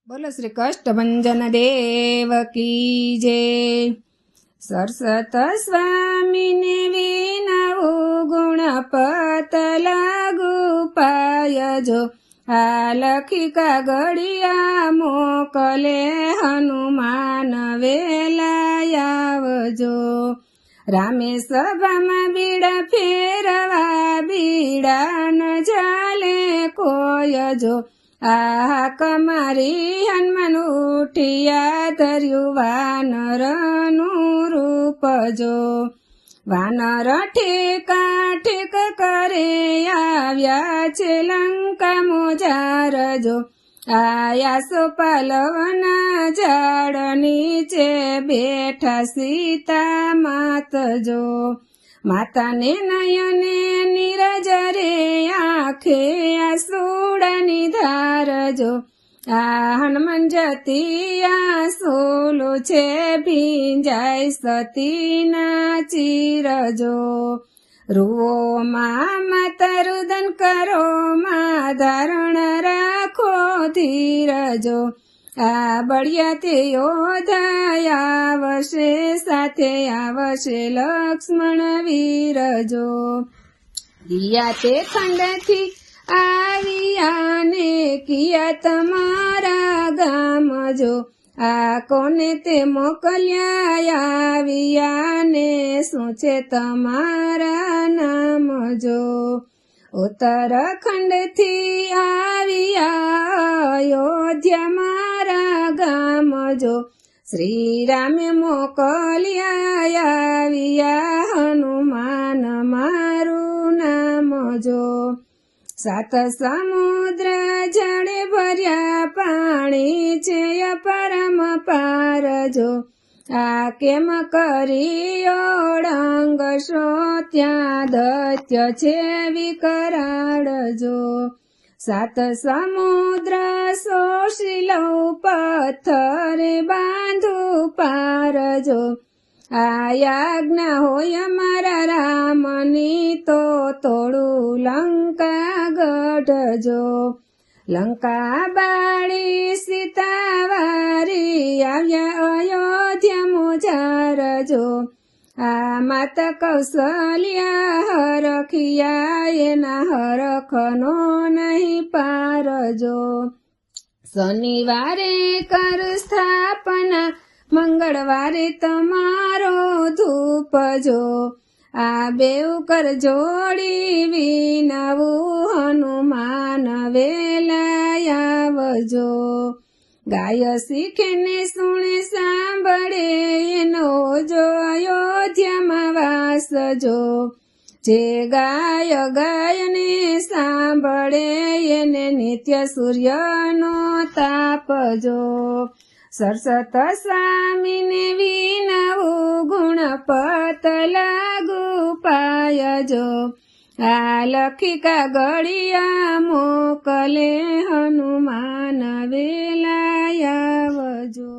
બોલો શ્રી કષ્ટભંજન દેવ કી જય। સરસ્વત સ્વામીને વિનવું ગુણપત લાગુ પાય જો। આ લખી કાગળિયા મોકલે હનુમાન વેલા આવજો। રામે સભામાં બીડા ફેરવા બીડા ન ચાલે કોઈ જો। આ કમારી હનુમાન ઉઠિયા ધર્યું વાનરનું રૂપ જો। વાનર ઠેકા ઠેક કરે આવ્યા છે લંકા મોજાર જો। આયા સોપાલવના ઝાડ નીચે બેઠા સીતા માત જો। માતાને નયને નીરજ રે આંખે આસુડાની ધાર જો। આ હનુમાન જતી આસુલો છે ભીંજાય સતીના ચીર જો। રૂઓ માં માતા રુદન કરો માં ધારણ રાખો ધીરજો। આ બળિયા તે યોધા આવશે સાથે આવશે લક્ષ્મણ વીરજો। દિયા તે ખંડથી આવ્યા ને કિયા તમારા ગામ જો। આ કોને તે મોકલ્યા આવ્યા ને શું છે તમારા નામ જો। ઉત્તરાખંડથી આવ્યા અયોધ્યા મારા ગામ જો। શ્રી રામે મોકલ્યા આવ્યા હનુમાન મારું નામ જો। સાત સમુદ્ર જળે ભર્યા પાણી છે પરમ પાર જો। આ કેમ કરી ઓળંગ શો ત્યાં દૈત્ય છે વિકરાળ જો। સાત સમુદ્ર શોષી લઉં પથ્થરે બાંધું પાર જો। આ આજ્ઞા હોય મારા રામની તો તોડું લંકા ગઢ જો। લંકા બાળી સીતા વારી આવ્યા અયોધ્યા મોજાર જો। આ માતા કૌશલ્યા હરખિયા એના હરખનો નહીં પાર જો। શનિવારે કર સ્થાપના મંગળવારે તમારો ધૂપ જો। આ બેઉ કર જોડી વિનવું હનુમાન વેલા આવજો। ગાય શીખે ને સુણે સાંભળે એનો જો અયોધ્યામાં વાસ જો। જે ગાય ગાયને સાંભળે એને નિત્ય સૂર્યનો તાપ જો। સરસ્વત સ્વામીને વિનવું ગુણપત લાગુ પાય જો। આ લખી કાગળિયા મોકલે હનુમાન વેલા આવજો।